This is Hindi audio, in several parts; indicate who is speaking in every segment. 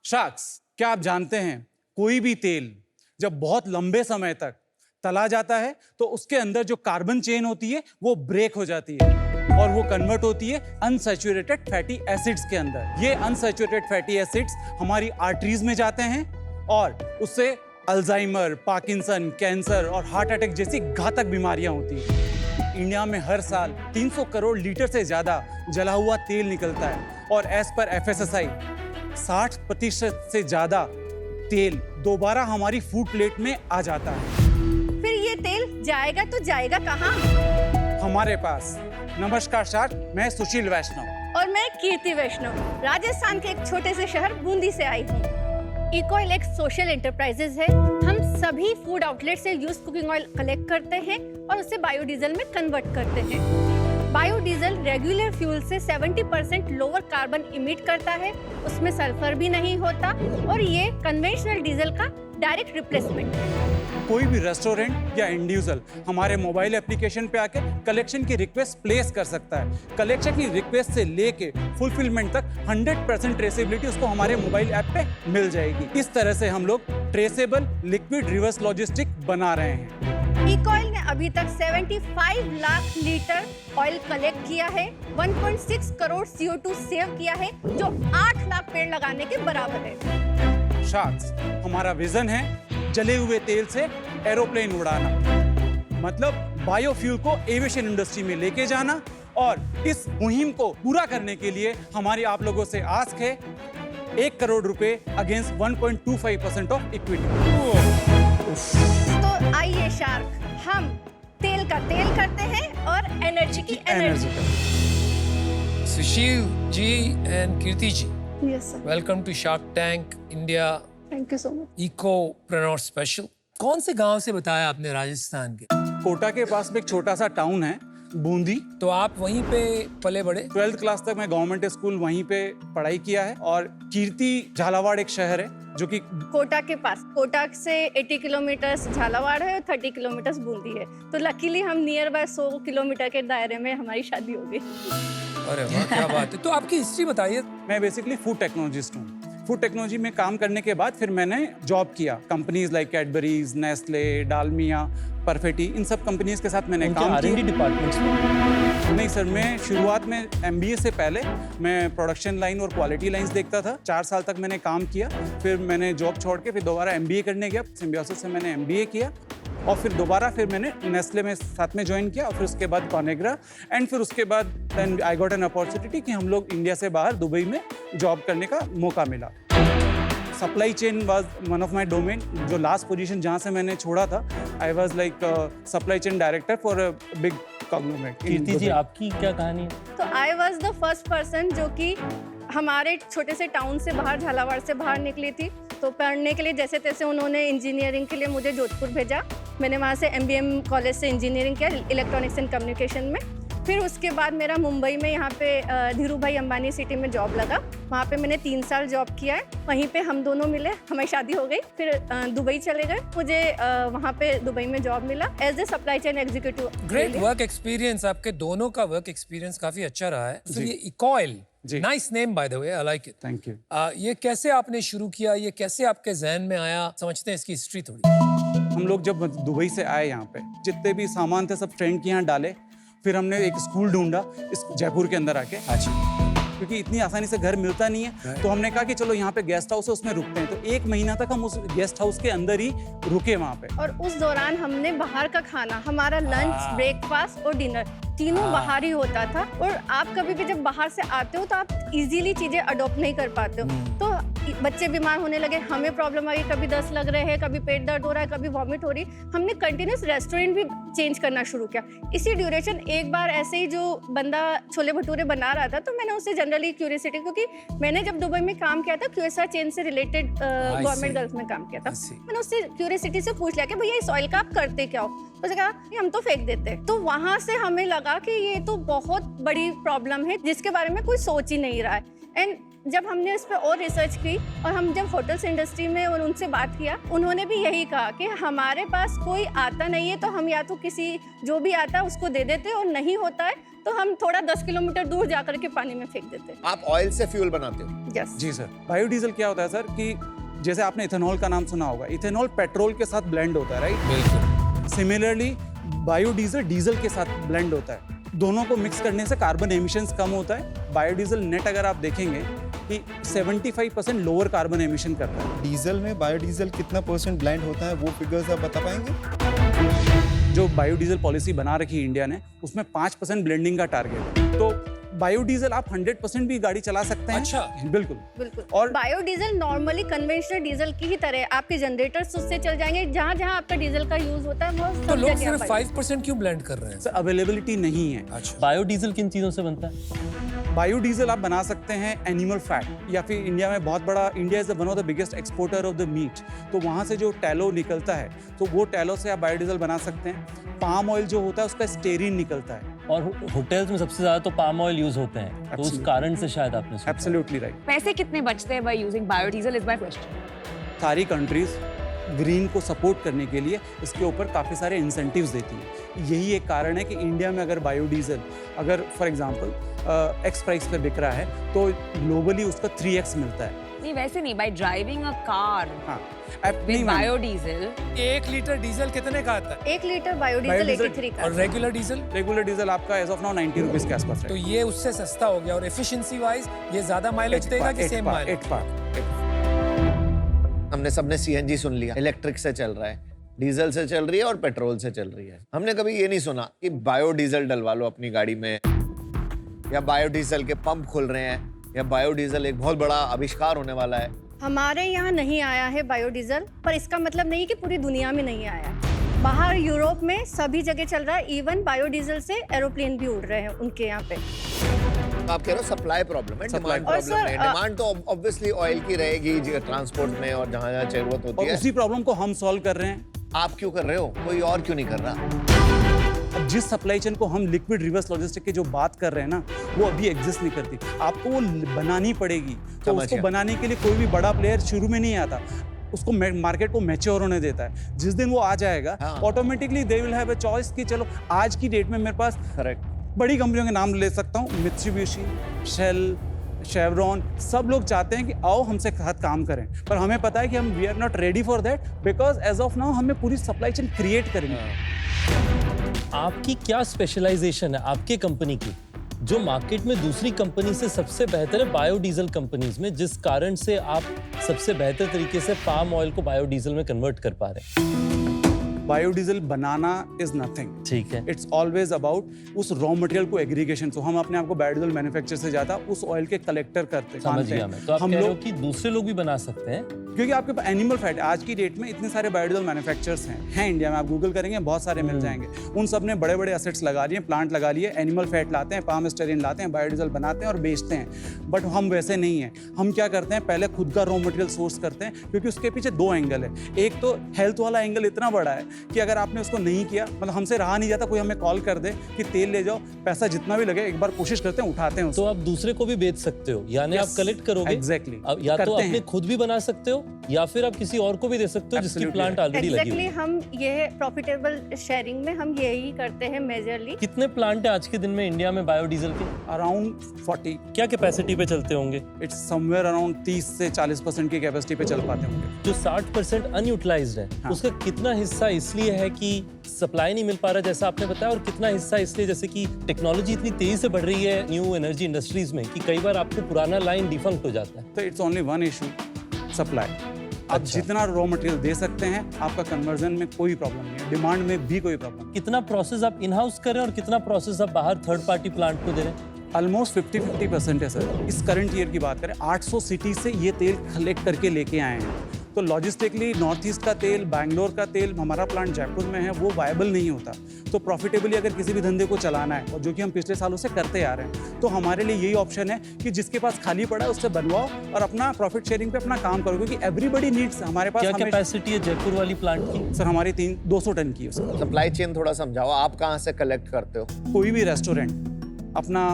Speaker 1: शार्क्स, क्या आप जानते हैं कोई भी तेल जब बहुत लंबे समय तक तला जाता है तो उसके अंदर जो कार्बन चेन होती है वो ब्रेक हो जाती है और वो कन्वर्ट होती है अनसैचुरेटेड फैटी एसिड्स के अंदर। ये अनसैचुरेटेड फैटी एसिड्स हमारी आर्टरीज में जाते हैं और उससे अल्जाइमर, पार्किंसन, कैंसर और हार्ट अटैक जैसी घातक बीमारियां होती हैं। इंडिया में हर साल 300 करोड़ लीटर से ज्यादा जला हुआ तेल निकलता है और एज पर FSSAI 60% से ज्यादा तेल दोबारा हमारी फूड प्लेट में आ जाता है।
Speaker 2: फिर ये तेल जाएगा तो जाएगा कहाँ?
Speaker 1: हमारे पास। नमस्कार शार्क, मैं सुशील वैष्णव।
Speaker 2: और मैं कीर्ति वैष्णव, राजस्थान के एक छोटे से शहर बूंदी से आई हूँ। इकोइल एक सोशल एंटरप्राइजेज है। हम सभी फूड आउटलेट से यूज कुकिंग ऑयल कलेक्ट करते हैं और उसे बायोडीजल में कन्वर्ट करते हैं। बायोडीजल रेगुलर फ्यूल से 70% लोअर कार्बन इमिट करता है, उसमें सल्फर भी नहीं होता और ये कन्वेंशनल डीजल का डायरेक्ट रिप्लेसमेंट है।
Speaker 1: कोई भी रेस्टोरेंट या इंडिविजुअल हमारे मोबाइल एप्लीकेशन पे आके कलेक्शन की रिक्वेस्ट प्लेस कर सकता है। कलेक्शन की रिक्वेस्ट से लेके फुलफिलमेंट तक 100% ट्रेसेबिलिटी उसको हमारे मोबाइल ऐप पे मिल जाएगी। इस तरह से हम लोग ट्रेसेबल लिक्विड रिवर्स लॉजिस्टिक बना रहे हैं।
Speaker 2: इकोइल ने अभी तक 75 लाख लीटर ऑयल कलेक्ट किया है, 1.6 करोड़ CO2 सेव किया है, जो 8 लाख पेड़ लगाने के बराबर है।
Speaker 1: शार्क्स, हमारा विजन है जले हुए तेल से एरोप्लेन उड़ाना, मतलब बायोफ्यूल को एविएशन इंडस्ट्री में लेके जाना। और इस मुहिम को पूरा करने के लिए हमारी आप लोगों से आस्क है 1 करोड़ रुपए अगेंस्ट 1.25% ऑफ इक्विटी।
Speaker 2: तो आइए शार्क, हम तेल का तेल करते हैं और एनर्जी की energy.
Speaker 3: Sushil ji and Kirti ji,
Speaker 2: yes sir.
Speaker 3: Welcome to Shark Tank India
Speaker 2: thank you so much.
Speaker 3: Ecopreneur special. कौन से गांव से बताया आपने? राजस्थान के
Speaker 1: कोटा के पास में एक छोटा सा टाउन है बूंदी।
Speaker 3: तो आप वहीं पे पले बड़े?
Speaker 1: 12th क्लास तक मैं गवर्नमेंट स्कूल वहीं पे पढ़ाई किया है। और कीर्ति झालावाड़ एक शहर है जो कि
Speaker 2: कोटा के पास, कोटा से 80 किलोमीटर झालावाड़ है और 30 किलोमीटर बूंदी है। तो लकीली हम नियर बाय 100 किलोमीटर के दायरे में हमारी शादी हो गई।
Speaker 3: अरे वाह, क्या बात है। तो आपकी हिस्ट्री बताइए।
Speaker 1: मैं बेसिकली फूड टेक्नोलॉजिस्ट हूँ। फूड टेक्नोलॉजी में काम करने के बाद फिर मैंने जॉब किया companies like Cadbury's, Nestle, Dalmia, Perfetti, इन सब कंपनीज के साथ मैंने काम किया।
Speaker 4: डिपार्टमेंट्स
Speaker 1: नहीं सर, मैं शुरुआत में MBA से पहले मैं प्रोडक्शन लाइन और क्वालिटी लाइंस देखता था। 4 साल तक मैंने काम किया, फिर मैंने जॉब छोड़ के फिर दोबारा MBA करने गया। सिम्बियोसिस से मैंने MBA किया और फिर दोबारा फिर मैंने नेस्ले में साथ में ज्वाइन किया और फिर उसके बाद कॉनेग्रा एंड फिर उसके बाद then I got an opportunity कि हम लोग इंडिया से बाहर दुबई में जॉब करने का मौका मिला। Supply chain was one of my domain. जो लास्ट पोजीशन जहाँ से मैंने छोड़ा था, I was like supply chain director for a big conglomerate.
Speaker 4: Kirti ji, आपकी क्या कहानी है?
Speaker 2: तो I was the first person जो कि हमारे छोटे से टाउन से बाहर, झालावाड़ से बाहर निकली थी। तो पढ़ने के लिए जैसे तैसे उन्होंने इंजीनियरिंग के लिए मुझे जोधपुर भेजा। मैंने वहाँ से MBM कॉलेज से इंजीनियरिंग किया इलेक्ट्रॉनिक्स एंड कम्युनिकेशन में। फिर उसके बाद मेरा मुंबई में यहाँ पे धीरू भाई अंबानी सिटी में जॉब लगा। वहाँ पे मैंने 3 साल जॉब किया है। वहीं पे हम दोनों मिले, हमारी शादी हो गई। फिर दुबई चले गए। मुझे वहाँ पे दुबई में जॉब मिला as a supply chain executive.
Speaker 3: Great work experience. आपके दोनों का वर्क एक्सपीरियंस काफी अच्छा रहा है। तो ये Ecoil, nice name by the way, I like it.
Speaker 1: Thank you.
Speaker 3: ये कैसे आपने शुरू किया? ये कैसे आपके जहन में आया? समझते हैं इसकी हिस्ट्री थोड़ी।
Speaker 1: हम लोग जब दुबई से आए यहाँ पे, जितने भी सामान थे सब फ्रेंड के यहाँ डाले। फिर हमने एक स्कूल ढूंढा इस जयपुर के अंदर आके।
Speaker 3: अच्छा।
Speaker 1: क्योंकि इतनी आसानी से घर मिलता नहीं है, तो हमने कहा कि चलो यहाँ पे गेस्ट हाउस है उसमें रुकते हैं। तो 1 महीना तक हम उस गेस्ट हाउस के अंदर ही रुके वहाँ पे।
Speaker 2: और उस दौरान हमने बाहर का खाना, हमारा लंच, ब्रेकफास्ट और डिनर तीनों बाहर ही होता था। और आप कभी भी जब बाहर से आते हो तो आप इजीली चीजें अडॉप्ट नहीं कर पाते हो। तो बच्चे बीमार होने लगे, हमें प्रॉब्लम आ गई, कभी दस्त लग रहे हैं, कभी पेट दर्द हो रहा है, कभी वॉमिट हो रही। हमने कंटिन्यूस रेस्टोरेंट भी चेंज करना शुरू किया। इसी ड्यूरेशन एक बार ऐसे ही जो बंदा छोले भटूरे बना रहा था, तो मैंने उससे जनरली क्यूरियोसिटी, क्योंकि मैंने जब दुबई में काम किया था QSR चेन से रिलेटेड गवर्नमेंट गल्फ में काम किया था। मैंने उससे क्यूरियोसिटी से पूछ लिया कि भैया इस ऑयल का आप करते क्या हो? उसने कहा कि हम तो फेंक देते हैं। तो वहां से हमें लगा कि ये तो बहुत बड़ी प्रॉब्लम है जिसके बारे में कोई सोच ही नहीं रहा है। एंड जब हमने इस पर और रिसर्च की और हम जब होटल्स इंडस्ट्री में और उनसे बात किया, उन्होंने भी यही कहा कि हमारे पास कोई आता नहीं है तो हम या तो किसी जो भी आता है उसको दे देते, और नहीं होता है तो हम थोड़ा 10 किलोमीटर दूर जाकर के पानी में फेंक देते हैं।
Speaker 5: आप ऑयल से फ्यूल बनाते हो?
Speaker 2: यस
Speaker 1: जी सर। बायोडीजल क्या होता है सर कि जैसे आपने इथेनॉल का नाम सुना होगा, इथेनॉल पेट्रोल के साथ ब्लेंड होता है, राइट?
Speaker 3: बिल्कुल।
Speaker 1: सिमिलरली बायोडीजल डीजल के साथ ब्लेंड होता है। दोनों को मिक्स करने से कार्बन एमिशंस कम होता है। बायोडीजल नेट अगर आप देखेंगे कि 75% लोअर कार्बन एमिशन करता है।
Speaker 6: डीजल में बायोडीजल कितना परसेंट ब्लेंड होता है, वो फिगर्स आप बता पाएंगे?
Speaker 1: जो बायोडीजल पॉलिसी बना रखी है इंडिया ने, उसमें 5% ब्लेंडिंग का टारगेट है। तो बायोडीजल आप 100% भी गाड़ी चला सकते हैं।
Speaker 3: अच्छा।
Speaker 1: बिल्कुल।
Speaker 2: बिल्कुल।
Speaker 1: और
Speaker 2: और बायोडीजल नॉर्मली कन्वेंशनल डीजल की ही तरह आपके जनरेटर्स उससे चल जाएंगे। जहाँ जहाँ आपका डीजल का यूज होता है वो
Speaker 3: तो
Speaker 2: सब
Speaker 3: लोग
Speaker 2: जगह
Speaker 3: सिर्फ
Speaker 2: आप
Speaker 3: 5% क्यों ब्लेंड कर रहे हैं?
Speaker 1: सर अवेलेबिलिटी नहीं है।
Speaker 3: अच्छा।
Speaker 4: बायोडीजल किन चीजों से बनता है?
Speaker 1: बायोडीजल आप बना सकते हैं एनिमल फैट, या फिर इंडिया में बहुत बड़ा, India is one of the biggest exporter of the meat, तो वहाँ से जो टैलो निकलता है तो वो टैलो से आप बायोडीजल बना सकते हैं। पाम ऑयल जो होता है उसका स्टेरिन निकलता है।
Speaker 4: और होटल्स में सबसे ज्यादा तो पाम ऑयल यूज होते हैं, तो उस
Speaker 1: Absolutely.
Speaker 4: कारण से शायद आपने सोचा।
Speaker 1: Absolutely right.
Speaker 7: पैसे कितने बचते हैं by using biodiesel is my question.
Speaker 1: सारी कंट्रीज ग्रीन को सपोर्ट करने के लिए इसके ऊपर काफ़ी सारे इंसेंटिव्स देती हैं। यही एक कारण है कि इंडिया में अगर बायोडीजल अगर फॉर एग्जांपल एक्स प्राइस पे बिक रहा है तो ग्लोबली उसका 3x मिलता है।
Speaker 7: नहीं वैसे नहीं, बाय ड्राइविंग अ कार
Speaker 1: हाँ
Speaker 7: विद बायोडीजल
Speaker 3: 1 लीटर डीजल कितने का आता है?
Speaker 2: 1 लीटर बायोडीजल
Speaker 1: बायोडीजल
Speaker 2: 83 का।
Speaker 3: और रेगुलर डीजल?
Speaker 1: रेगुलर डीजल आपका एज ऑफ नाउ 90 रुपीज के आसपास
Speaker 3: तो
Speaker 1: है।
Speaker 3: ये उससे सस्ता हो गया। और एफिशिएंसी वाइज ये ज्यादा माइलेज देगा कि सेम माइलेज?
Speaker 1: 8 पार।
Speaker 5: हमने सबने सीएनजी सुन लिया, इलेक्ट्रिक से चल रहा है, डीजल से चल रही है और पेट्रोल से चल रही है। हमने कभी ये नहीं सुना कि बायोडीजल डलवा लो अपनी गाड़ी में, या बायोडीजल के पंप खुल रहे हैं, या बायोडीजल एक बहुत बड़ा आविष्कार होने वाला है।
Speaker 2: हमारे यहाँ नहीं आया है बायोडीजल, पर इसका मतलब नहीं कि पूरी दुनिया में नहीं आया है। बाहर यूरोप में सभी जगह चल रहा है, इवन बायोडीजल से एरोप्लेन भी उड़ रहे हैं उनके यहाँ पे।
Speaker 5: आप कह रहे हो सप्लाई प्रॉब्लम है, डिमांड
Speaker 2: और
Speaker 5: प्रॉब्लम
Speaker 2: सर,
Speaker 5: नहीं। डिमांड तो ऑब्वियसली ऑयल की रहेगी ट्रांसपोर्ट में और जहाँ जहाँ जरूरत होती
Speaker 1: और
Speaker 5: है।
Speaker 1: उसी प्रॉब्लम को हम सॉल्व कर रहे हैं।
Speaker 5: आप क्यों कर रहे हो, कोई और क्यों नहीं कर रहा?
Speaker 1: अब जिस सप्लाई चेन को हम लिक्विड रिवर्स लॉजिस्टिक की जो बात कर रहे हैं ना, वो अभी एग्जिस्ट नहीं करती। आपको वो बनानी पड़ेगी। तो
Speaker 5: समझ
Speaker 1: उसको
Speaker 5: गया।
Speaker 1: बनाने के लिए कोई भी बड़ा प्लेयर शुरू में नहीं आता, उसको मार्केट को मैच्योर होने देता है। जिस दिन वो आ जाएगा
Speaker 5: हाँ।
Speaker 1: Automatically they will have a choice कि चलो आज की डेट में मेरे पास
Speaker 5: करेक्ट।
Speaker 1: बड़ी कंपनियों के नाम ले सकता हूँ, मित्सुबिशी, शेल, शेवरॉन, सब लोग चाहते हैं कि आओ हमसे साथ काम करें, पर हमें पता है कि हम we are not ready for that, because as of now हमें पूरी सप्लाई चेन क्रिएट करनी है।
Speaker 4: आपकी क्या स्पेशलाइजेशन है आपके कंपनी की, जो मार्केट में दूसरी कंपनी से सबसे बेहतर है बायोडीजल कंपनीज में, जिस कारण से आप सबसे बेहतर तरीके से पाम ऑयल को बायोडीजल में कन्वर्ट कर पा रहे हैं?
Speaker 1: बायोडीजल बनाना इज नथिंग,
Speaker 4: ठीक है।
Speaker 1: इट्स ऑलवेज अबाउट उस रॉ मटेरियल को एग्रीगेशन। तो हम अपने आप को बायोडीजल मैन्युफैक्चर से ज्यादा उस ऑयल के कलेक्टर करते
Speaker 4: समझ
Speaker 1: मानते
Speaker 4: गया
Speaker 1: हैं।
Speaker 4: मैं। तो आप
Speaker 1: हम
Speaker 4: कह रहे हो
Speaker 1: लोग,
Speaker 4: कि दूसरे लोग भी बना सकते हैं?
Speaker 1: क्योंकि आपके पास एनिमल फैट आज की डेट में इतने सारे बायोडीजल मैन्युफैक्चरर्स हैं इंडिया में, आप गूगल करेंगे बहुत सारे मिल जाएंगे। उन सब ने बड़े बड़े एसेट्स लगा लिए, प्लांट लगा लिए, एनिमल फैट लाते हैं, पाम स्टेरिन लाते हैं, बायोडीजल बनाते हैं और बेचते हैं। बट हम वैसे नहीं हैं। हम क्या करते हैं, पहले खुद का रॉ मटेरियल सोर्स करते हैं, क्योंकि उसके पीछे 2 एंगल है। एक तो हेल्थ वाला एंगल इतना बड़ा है कि अगर आपने उसको नहीं किया, मतलब हमसे रहा नहीं जाता, कोई हमें कॉल कर दे कि तेल ले जाओ, पैसा जितना भी लगे एक बार कोशिश करते हैं, उठाते हैं
Speaker 4: तो
Speaker 1: उसको।
Speaker 4: आप दूसरे को भी बेच सकते हो, यानी आप कलेक्ट करोगे।
Speaker 1: एग्जैक्टली।
Speaker 4: अब या तो अपने खुद भी बना सकते हो या फिर आप किसी और को भी दे सकते हो जिसकी
Speaker 1: Absolutely
Speaker 4: प्लांट ऑलरेडी लगी
Speaker 2: एग्जैक्टली
Speaker 4: हुई है।
Speaker 2: हम ये प्रॉफिटेबल शेयरिंग में हम यही करते हैं मेजरली।
Speaker 4: कितने प्लांट है आज के दिन में इंडिया में बायोडीजल के?
Speaker 1: अराउंड 40,
Speaker 4: क्या कैपेसिटी पे चलते होंगे?
Speaker 1: इट्स समवेयर अराउंड 30 से 40% की कैपेसिटी पे चल पाते होंगे।
Speaker 4: जो 60% अनयूटिलाइज्ड है,
Speaker 1: हाँ।
Speaker 4: उसका कितना हिस्सा इसलिए है कि सप्लाई नहीं मिल पा रहा जैसा आपने बताया, और कितना हिस्सा इसलिए जैसे कि टेक्नोलॉजी इतनी तेजी से बढ़ रही है न्यू एनर्जी इंडस्ट्रीज में कि कई बार आपको पुराना लाइन डिफंक्ट हो जाता है?
Speaker 1: तो it's only one issue, supply. आप
Speaker 4: अच्छा।
Speaker 1: जितना रॉ मटेरियल दे सकते हैं, आपका कन्वर्जन में कोई प्रॉब्लम नहीं है, डिमांड में भी कोई प्रॉब्लम नहीं।
Speaker 4: कितना प्रोसेस आप इन हाउस कर रहे हैं और कितना प्रोसेस आप बाहर थर्ड पार्टी प्लांट को दे रहे हैं?
Speaker 1: ऑलमोस्ट 50-50% है सर। इस करंट ईयर की बात करें, 800 सिटी से ये तेल कलेक्ट करके लेके आए हैं। तो लॉजिस्टिकली नॉर्थ ईस्ट का तेल, बैंगलोर का तेल, हमारा प्लांट जयपुर में है, वो वायबल नहीं होता। तो प्रॉफिटेबली अगर किसी भी धंधे को चलाना है, और जो कि हम पिछले सालों से करते आ रहे हैं, तो हमारे लिए यही ऑप्शन है कि जिसके पास खाली पड़ा है उससे बनवाओ और अपना प्रॉफिट शेयरिंग पे अपना काम करो, क्योंकि एवरीबडी नीड्स। हमारे पास
Speaker 4: क्या कैपेसिटी है जयपुर वाली प्लांट की?
Speaker 1: सर हमारी 200 टन की है उसकी।
Speaker 5: सप्लाई चेन थोड़ा समझाओ, आप कहाँ से कलेक्ट करते हो?
Speaker 1: कोई भी रेस्टोरेंट अपना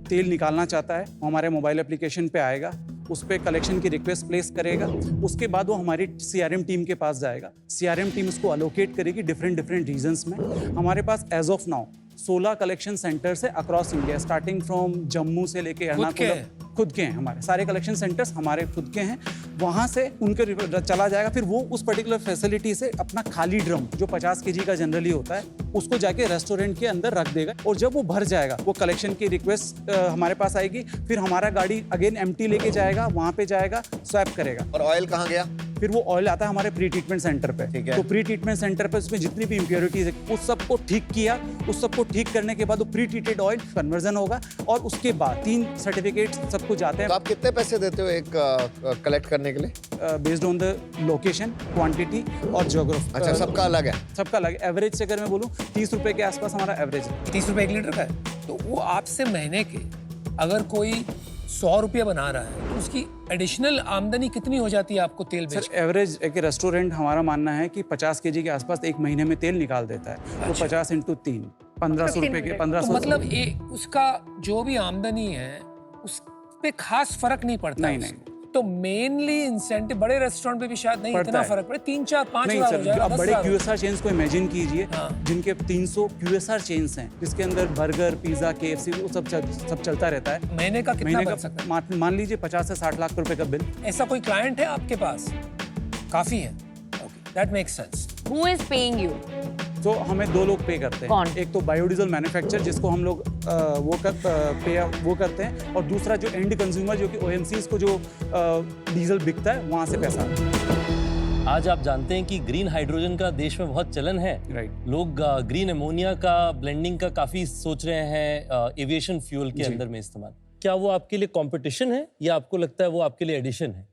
Speaker 1: तेल निकालना चाहता है वो हमारे मोबाइल एप्लीकेशन पे आएगा, उस पर कलेक्शन की रिक्वेस्ट प्लेस करेगा, उसके बाद वो हमारी CRM टीम के पास जाएगा। CRM टीम उसको अलोकेट करेगी डिफरेंट रीजन्स में। हमारे पास as of now 16 collection centres है across India, starting from Jammu से लेके एर्नाकुलम। खुद के हैं हमारे सारे कलेक्शन सेंटर्स, हमारे खुद के हैं। वहाँ से उनके चला जाएगा, फिर वो उस पर्टिकुलर फैसिलिटी से अपना खाली ड्रम जो 50 kg का जनरली होता है उसको जाके रेस्टोरेंट के अंदर रख देगा, और जब वो भर जाएगा वो कलेक्शन की रिक्वेस्ट हमारे पास आएगी, फिर हमारा गाड़ी अगेन एम्प्टी लेके जाएगा, वहाँ पे जाएगा, स्वैप करेगा।
Speaker 5: और ऑयल कहाँ गया?
Speaker 1: फिर वो ऑयल आता है हमारे प्री ट्रीटमेंट सेंटर पे।
Speaker 5: ठीक है।
Speaker 1: तो प्री ट्रीटमेंट सेंटर पे उसमें जितनी भी इम्प्योरिटीज है उस सबको ठीक किया, उस सबको ठीक करने के बाद वो प्री ट्रीटेड ऑयल कन्वर्जन होगा, और उसके बाद 3 सर्टिफिकेट सबको जाते हैं।
Speaker 5: तो आप कितने पैसे देते हो एक कलेक्ट करने के लिए?
Speaker 1: Based on the location, quantity और ज्योग्राफी।
Speaker 5: अच्छा, सबका अलग है?
Speaker 1: सबका अलग। एवरेज से अगर मैं बोलूँ 30 रुपए के आसपास हमारा एवरेज है।
Speaker 3: 30 रुपए 1 लीटर का है, तो वो आपसे महीने के अगर कोई 100 रुपये बना रहा है तो उसकी एडिशनल आमदनी कितनी हो जाती है आपको तेल बेच
Speaker 1: सर एवरेज एक रेस्टोरेंट हमारा मानना है कि 50 kg के आसपास एक महीने में तेल निकाल देता है। तो 50 × 3 1500 रुपए के 1500।
Speaker 3: मतलब उसका जो भी आमदनी है उस पे खास फर्क नहीं पड़ता?
Speaker 1: नहीं।
Speaker 3: तो मेनली इंसेंटिव बड़े रेस्टोरेंट पे भी शायद नहीं इतना फर्क पड़े, 3, 4, 5
Speaker 1: नहीं
Speaker 3: हज़ार
Speaker 1: सर,
Speaker 3: हो
Speaker 1: जो
Speaker 3: जाएगा,
Speaker 1: आप
Speaker 3: 10
Speaker 1: बड़े
Speaker 3: हज़ार हो
Speaker 1: QSR चेन्स को इमेजिन कीजिए,
Speaker 3: हाँ।
Speaker 1: जिनके 300 QSR चेन्स हैं, जिसके अंदर बर्गर, पिज्जा, KFC वो सब चलता रहता है।
Speaker 3: महीने का कितना
Speaker 1: महीने
Speaker 3: बन सकता है?
Speaker 1: का मान लीजिए 50 से 60 लाख रुपए का बिल।
Speaker 3: ऐसा कोई क्लाइंट है आपके पास? काफी है, that makes sense.
Speaker 7: Who is paying you?
Speaker 1: तो हमें 2 लोग पे करते हैं।
Speaker 7: कौन?
Speaker 1: एक तो बायोडीजल मैन्युफैक्चर जिसको हम लोग वो करते हैं, और दूसरा जो एंड कंज्यूमर जो कि OMCs को जो डीजल बिकता है वहाँ से पैसा आता है।
Speaker 4: आज आप जानते हैं कि ग्रीन हाइड्रोजन का देश में बहुत चलन है।
Speaker 1: राइट।
Speaker 4: लोग ग्रीन अमोनिया का ब्लेंडिंग का काफी सोच रहे हैं एविएशन फ्यूल के अंदर में इस्तेमाल। क्या वो आपके लिए कंपटीशन है या आपको लगता है वो आपके लिए एडिशन है?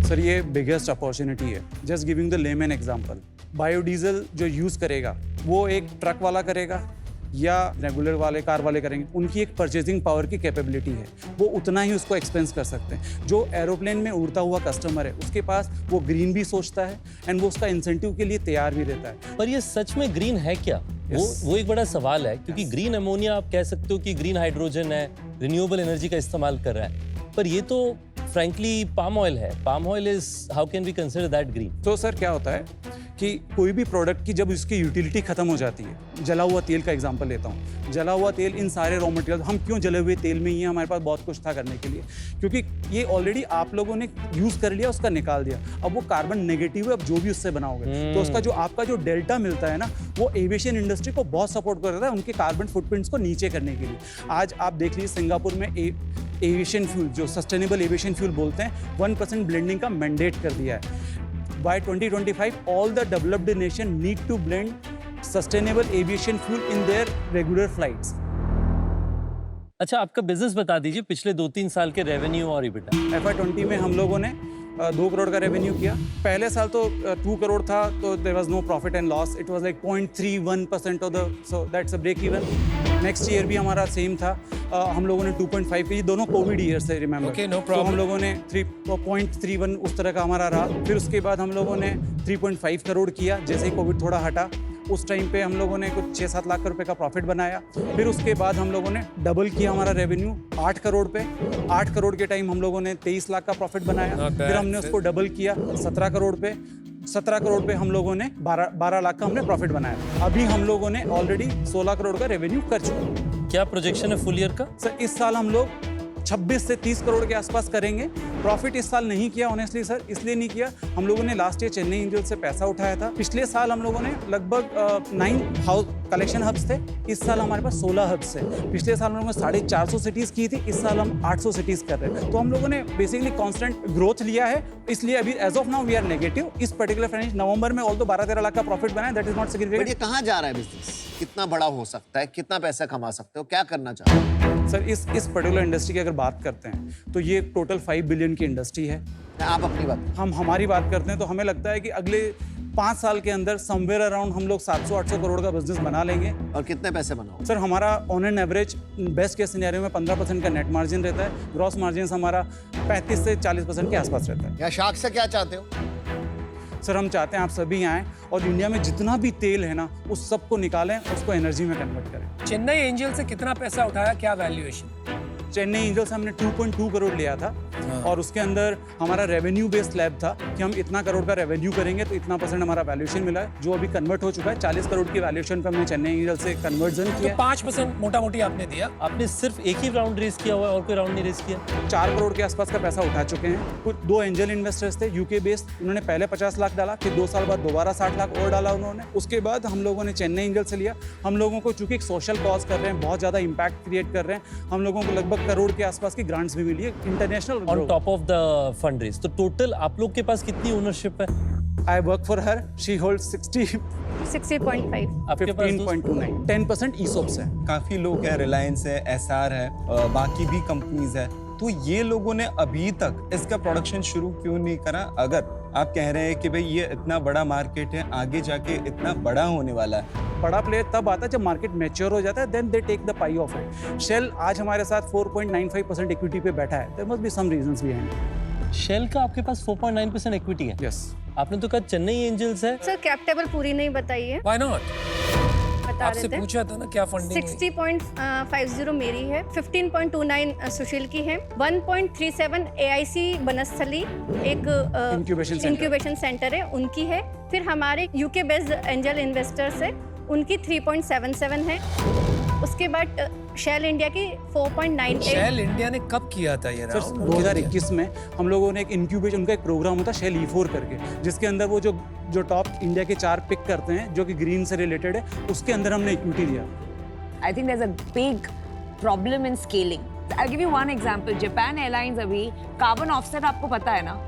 Speaker 1: सर ये बिगेस्ट अपॉर्चुनिटी है। Just giving the lemon example, biodiesel जो यूज़ करेगा वो एक ट्रक वाला करेगा या रेगुलर वाले कार वाले करेंगे, उनकी एक परचेजिंग पावर की कैपेबिलिटी है, वो उतना ही उसको एक्सपेंस कर सकते हैं। जो एरोप्लेन में उड़ता हुआ कस्टमर है उसके पास वो ग्रीन भी सोचता है एंड वो उसका इंसेंटिव के लिए तैयार भी रहता है।
Speaker 4: पर ये सच में ग्रीन है क्या? वो एक बड़ा सवाल है, क्योंकि ग्रीन अमोनिया आप कह सकते हो कि ग्रीन हाइड्रोजन है, रिन्यूएबल एनर्जी का इस्तेमाल कर रहा है, पर ये तो फ्रैंकली पाम ऑयल है। Palm oil is, how can we consider that green?
Speaker 1: तो सर क्या होता है कि कोई भी प्रोडक्ट की जब उसकी यूटिलिटी खत्म हो जाती है, जला हुआ तेल का एग्जांपल लेता हूँ, जला हुआ तेल, इन सारे रॉ मटेरियल हम क्यों जले हुए तेल में ही है, हमारे पास बहुत कुछ था करने के लिए, क्योंकि ये ऑलरेडी आप लोगों ने यूज़ कर लिया, उसका निकाल दिया, अब वो कार्बन नेगेटिव है, अब जो भी उससे बनाओगे तो उसका जो आपका जो डेल्टा मिलता है ना, वो एविएशन इंडस्ट्री को बहुत सपोर्ट कर रहा है उनके कार्बन फुटप्रिंट्स को नीचे करने के लिए। आज आप देख लीजिए सिंगापुर में एविएशन फ्यूल, जो सस्टेनेबल एविएशन फ्यूल बोलते हैं, 1% ब्लेंडिंग का मैंडेट कर दिया है। By 2025 all the developed nation need to blend sustainable aviation fuel in their regular flights.
Speaker 4: अच्छा, आपका बिजनेस बता दीजिए, पिछले 2-3 साल के रेवेन्यू और EBITDA।
Speaker 1: FY20 में हम लोगों ने 2 करोड़ का रेवेन्यू किया। पहले साल तो 2 करोड़ था, तो there was no profit and loss, it was like 0.31% of the, so that's a break even. Next year भी हमारा सेम था। हम लोगों ने 2.5 की, दोनों कोविड ईयर से रिमेंबर।
Speaker 3: Okay, no
Speaker 1: तो
Speaker 3: problem.
Speaker 1: हम लोगों ने 3.31 उस तरह का हमारा रहा। फिर उसके बाद हम लोगों ने 3.5 करोड़ किया जैसे ही कोविड थोड़ा हटा। उस टाइम पे हम लोगों ने कुछ 6-7 लाख रुपए का प्रॉफिट बनाया। फिर उसके बाद हम लोगों ने डबल किया हमारा रेवेन्यू 8 करोड़ पे। 8 करोड़ के टाइम हम लोगों ने 23 लाख का प्रॉफिट बनाया।
Speaker 3: Not bad.
Speaker 1: फिर हमने उसको डबल किया 17 करोड़ पे। 17 करोड़ पे हम लोगों ने 12 लाख का हमने प्रॉफिट बनाया। अभी हम लोगों ने ऑलरेडी 16 करोड़ का रेवेन्यू कर चुके हैं।
Speaker 4: क्या प्रोजेक्शन है फुल ईयर का?
Speaker 1: सर इस साल हम लोग 26 से 30 करोड़ के आसपास करेंगे। प्रॉफिट इस साल नहीं किया ऑनेस्टली सर, इसलिए नहीं किया, हम लोगों ने लास्ट ईयर चेन्नई एंजल से पैसा उठाया था। पिछले साल हम लोगों ने लगभग 9 हाउस कलेक्शन हब्स थे, इस साल हमारे पास 16 हब्स है। पिछले साल हम लोगों ने 450 सिटीज़ की थी, इस साल हम 800 सिटीज़ कर रहे हैं। तो हम लोगों ने बेसिकली कॉन्स्टेंट ग्रोथ लिया है, इसलिए अभी as of now we are negative. इस पर्टिकुलर फाइनेंशियल नवंबर में ऑल तो 12-13 लाख का प्रॉफिट बनाया, that is not
Speaker 5: but
Speaker 1: significant.
Speaker 5: ये कहाँ जा रहा है बिजनेस? कितना बड़ा हो सकता है? कितना पैसा कमा सकते हो? क्या करना चाहते हो?
Speaker 1: सर इस पर्टिकुलर इंडस्ट्री की अगर बात करते हैं तो ये टोटल 5 बिलियन की इंडस्ट्री है।
Speaker 5: आप अपनी बात।
Speaker 1: हम हमारी बात करते हैं तो हमें लगता है कि अगले 5 साल के अंदर समवेयर अराउंड हम लोग 700-800 करोड़ का बिजनेस बना लेंगे।
Speaker 5: और कितने पैसे बनाओ?
Speaker 1: सर हमारा on an average best case scenario में 15% का नेट मार्जिन रहता है, ग्रॉस मार्जिन हमारा 35 से 40% के आसपास रहता है।
Speaker 5: या शार्क से क्या चाहते हो?
Speaker 1: सर हम चाहते हैं आप सभी आएँ और इंडिया में जितना भी तेल है ना उस सबको निकालें, उसको एनर्जी में कन्वर्ट करें।
Speaker 3: चेन्नई एंजल से कितना पैसा उठाया, क्या वैल्यूएशन?
Speaker 1: चेन्नई एंजल से हमने 2.2 करोड़ लिया था और उसके अंदर हमारा रेवेन्यू बेस्ड स्लैब था कि हम इतना करोड़ का रेवेन्यू करेंगे तो इतना % हमारा वैल्यूएशन मिला है, जो अभी कन्वर्ट हो चुका है। 40 करोड़ की वैल्यूएशन पे हमने चेन्नई एंजल से कन्वर्जन
Speaker 3: तो
Speaker 1: किया।
Speaker 3: 5% मोटा मोटी आपने दिया।
Speaker 4: आपने सिर्फ एक ही राउंड रेस किया हुआ है और कोई राउंड नहीं रेस किया?
Speaker 1: 4 करोड़ के आसपास का पैसा उठा चुके हैं। कुछ 2 एंजल इन्वेस्टर्स थे यूके बेस्ड, उन्होंने पहले 50 लाख डाला, फिर 2 साल बाद दोबारा 60 लाख और डाला उन्होंने। उसके बाद हम लोगों ने चेन्नई एंजल से लिया। हम लोगों को चूंकि एक सोशल कॉज कर रहे हैं, बहुत ज़्यादा इम्पैक्ट क्रिएट कर रहे हैं, हम लोगों को लगभग करोड़ के आसपास की ग्रांट्स भी मिली है international.
Speaker 4: On top of the fund raise, तो टोटल आप लोग के पास कितनी ओनरशिप है?
Speaker 1: I work for her, she hold 60
Speaker 2: 60.5।
Speaker 4: आपके पास
Speaker 1: 15.29, 10% ESOPs है।
Speaker 6: काफ़ी लोग हैं, रिलायंस है, SR है, बाकी भी कंपनीज है। तो ये लोगों ने अभी तक इसका प्रोडक्शन शुरू क्यों नहीं करा? अगर आप कह रहे हैं कि भाई ये इतना बड़ा मार्केट है, आगे जाके इतना बड़ा होने वाला है,
Speaker 1: बड़ा प्लेयर तब आता है जब मार्केट मैच्योर हो जाता है, then they take the pie of it. Shell आज हमारे साथ 4.95% इक्विटी पे बैठा है। There must be some reasons behind it.
Speaker 4: Shell का आपके पास 4.9% इक्विटी है।
Speaker 1: यस।
Speaker 4: आपने तो कहा चेन्नई एंजल्स है।
Speaker 2: सर कैप टेबल पूरी नहीं बताई है,
Speaker 3: व्हाई नॉट?
Speaker 2: बता
Speaker 3: आपसे
Speaker 2: रहे थे।
Speaker 3: पूछा था ना क्या फंडिंग?
Speaker 2: 60.50 मेरी है, 15.29 सुशील की है, 1.37 AIC बनस्थली एक इंक्यूबेशन सेंटर है उनकी है। फिर हमारे यूके बेस्ड एंजल इन्वेस्टर्स है, उनकी 3.77 है। उसके बाद शेल इंडिया की 4.98।
Speaker 3: शेल इंडिया ने कब किया था ये
Speaker 1: सर
Speaker 3: राउंड?
Speaker 1: 2021 में हम लोगों ने एक इंक्यूबेशन, उनका एक प्रोग्राम होता है शेल E4 करके, जिसके अंदर वो जो टॉप इंडिया के 4 पिक करते हैं जो कि ग्रीन से रिलेटेड है, उसके अंदर हमने इक्विटी दिया।
Speaker 7: I think there's a big problem in scaling. I'll give you one example. Japan Airlines अभी carbon offset आपको पता है ना?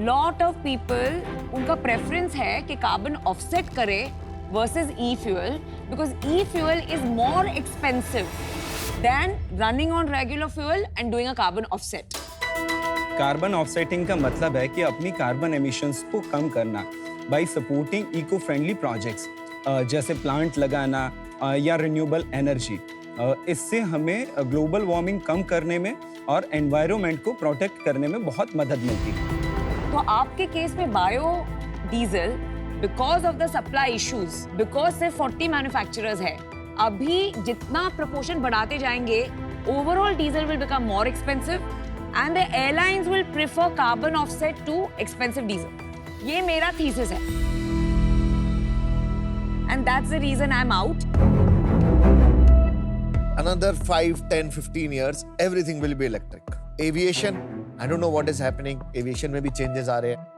Speaker 7: Lot of people उनका preference है कि carbon offset करे versus e-fuel because e-fuel is more expensive than running on regular fuel and doing a carbon offset.
Speaker 6: Carbon offsetting का मतलब है कि अपनी कार्बन एमिशंस को कम करना by supporting eco friendly projects, जैसे प्लांट लगाना या रिन्यूएबल एनर्जी। इससे हमें ग्लोबल वार्मिंग कम करने में और एनवायरनमेंट को प्रोटेक्ट करने में बहुत मदद मिलती है।
Speaker 7: तो आपके केस में bio diesel because of the supply issues, because सिर्फ 40 मैन्युफैक्चरर्स है, अभी जितना प्रपोर्शन बढ़ाते जाएंगे overall diesel will become more expensive and the airlines will prefer carbon offset to expensive diesel. ये मेरा थीसिस है and that's the reason I am out.
Speaker 5: Another 5, 10, 15 years, everything will be electric. Aviation, I don't know what is happening. Aviation में भी changes आ रहे हैं।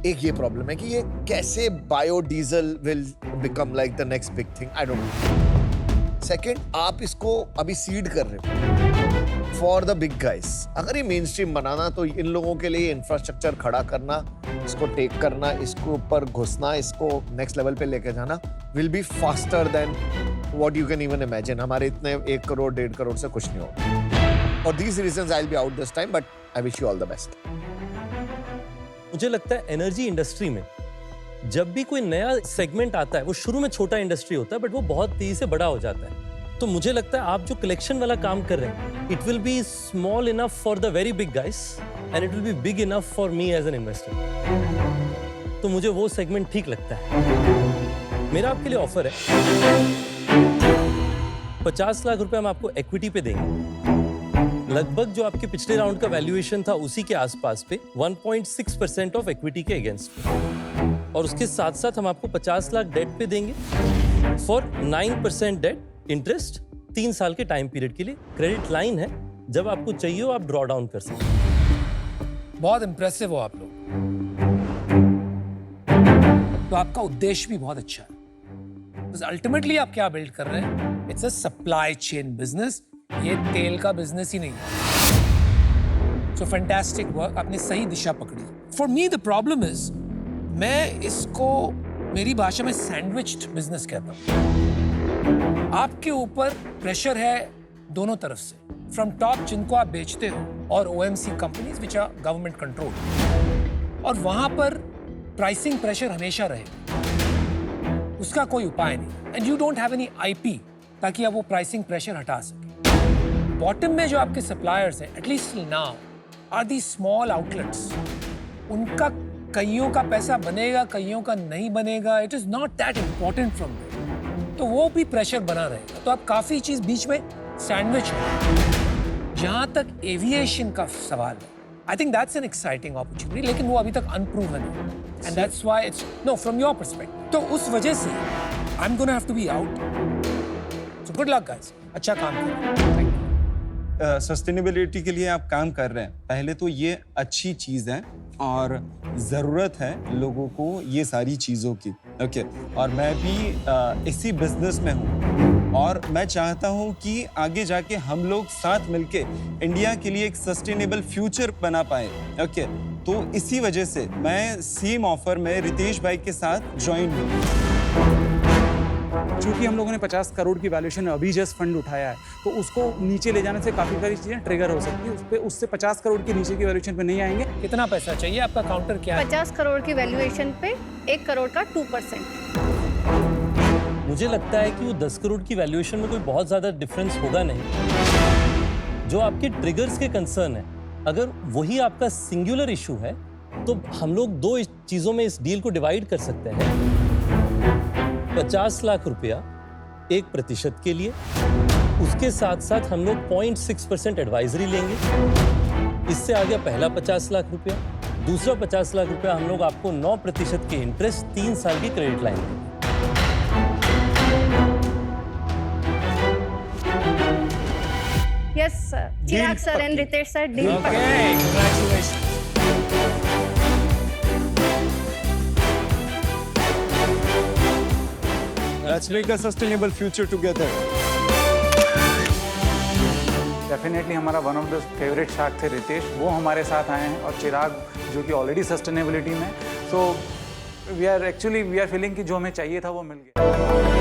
Speaker 5: एक ये प्रॉब्लम है कि ये कैसे biodiesel will become like the next big thing. I don't know. Second, आप इसको अभी सीड कर रहे हो फॉर द बिग गाइस। अगर ये मेन स्ट्रीम बनाना तो इन लोगों के लिए इंफ्रास्ट्रक्चर खड़ा करना, इसको टेक करना, इसको ऊपर घुसना, इसको नेक्स्ट लेवल पे लेके जाना will be faster than what you can even imagine. हमारे इतने 1 करोड़ 1.5 करोड़ से कुछ नहीं होगा। और these reasons I will be out this time, but I wish you all the best.
Speaker 4: मुझे लगता है एनर्जी इंडस्ट्री में जब भी कोई नया सेगमेंट आता है, वो शुरू में छोटा इंडस्ट्री होता है बट वो बहुत तेजी से बड़ा हो जाता है। तो मुझे लगता है आप जो कलेक्शन वाला काम कर रहे हैं, it will be small enough for the very big guys and it will be big enough for me as an investor. तो मुझे वो सेगमेंट ठीक लगता है। मेरा आपके लिए ऑफर है, 50 लाख रुपए हम आपको इक्विटी पे देंगे। लगभग जो आपके पिछले राउंड का वैल्यूएशन था उसी के आसपास पे 1.6% ऑफ इक्विटी के अगेंस्ट, और उसके साथ साथ हम आपको 50 लाख डेट पे देंगे फॉर 9% डेट इंटरेस्ट 3 साल के टाइम पीरियड के लिए। क्रेडिट लाइन है, जब आपको चाहिए हो आप ड्रॉ डाउन कर सकते हैं।
Speaker 3: बहुत इंप्रेसिव हो आप लोग। तो आपका उद्देश्य भी बहुत अच्छा है। अल्टीमेटली आप क्या बिल्ड कर रहे हैं? It's a supply chain business, ये तेल का बिजनेस ही नहीं है। सो फैंटास्टिक वर्क, आपने सही दिशा पकड़ी। For me the problem is, मैं इसको मेरी भाषा में सैंडविच्ड बिजनेस कहता हूं। आपके ऊपर प्रेशर है दोनों तरफ से, फ्रॉम टॉप जिनको आप बेचते हो और OMC companies which are government control, और वहां पर प्राइसिंग प्रेशर हमेशा रहेगा, उसका कोई उपाय नहीं। And you don't have any IP ताकि आप वो प्राइसिंग प्रेशर हटा सके। बॉटम में जो आपके सप्लायर्स हैं, at least now, are the small outlets, उनका कईयों का पैसा बनेगा, कईयों का नहीं बनेगा, it is not that important from there. तो वो भी प्रेशर बना रहेगा। तो आप काफी चीज बीच में सैंडविच है। जहां तक एविएशन का सवाल है, I think that's an exciting opportunity, लेकिन वो अभी तक अनप्रूवन है, and that's why it's no from your perspective. तो उस वजह से I am gonna have to be out. So good luck guys, अच्छा काम करो।
Speaker 6: सस्टेनेबिलिटी के लिए आप काम कर रहे हैं, पहले तो ये अच्छी चीज़ है और ज़रूरत है लोगों को ये सारी चीज़ों की। ओके, और मैं भी इसी बिजनेस में हूँ और मैं चाहता हूँ कि आगे जाके हम लोग साथ मिलके इंडिया के लिए एक सस्टेनेबल फ्यूचर बना पाए। ओके, तो इसी वजह से मैं सेम ऑफर में रितेश भाई के साथ ज्वाइन हूँ।
Speaker 1: चूंकि हम लोगों ने 50 करोड़ की वैल्यूएशन में अभी जस्ट फंड उठाया है, तो उसको नीचे ले जाने से काफी सारी चीजें ट्रिगर हो सकती है। उस पे उससे 50 करोड़ के नीचे की वैल्यूएशन पे नहीं आएंगे।
Speaker 3: कितना पैसा चाहिए? आपका काउंटर क्या है?
Speaker 2: 50 करोड़ की वैल्यूएशन पे 1 करोड़ का 2%।
Speaker 4: मुझे लगता है कि वो 10 करोड़ की वैल्यूएशन में कोई बहुत ज्यादा डिफरेंस होगा नहीं। जो आपके ट्रिगर्स के कंसर्न है, अगर वही आपका सिंगुलर इशू है, तो हम लोग दो चीजों में इस डील को डिवाइड कर सकते हैं। 50 लाख रुपया 1% के लिए, उसके साथ साथ हम लोग 0.6% एडवाइजरी लेंगे। इससे आ गया पहला 50 लाख रुपया। दूसरा 50 लाख रुपया हम लोग आपको 9% के इंटरेस्ट 3 साल की क्रेडिट लाइन देंगे।
Speaker 2: Yes sir, Chirag sir and Ritesh sir, deal
Speaker 3: Okay, congratulations.
Speaker 6: Let's make a sustainable future together.
Speaker 1: Definitely हमारा one of the favourite shark थे रितेश, वो हमारे साथ आए हैं, और चिराग जो कि ऑलरेडी सस्टेनेबिलिटी में। सो वी आर फीलिंग कि जो हमें चाहिए था वो मिल गया।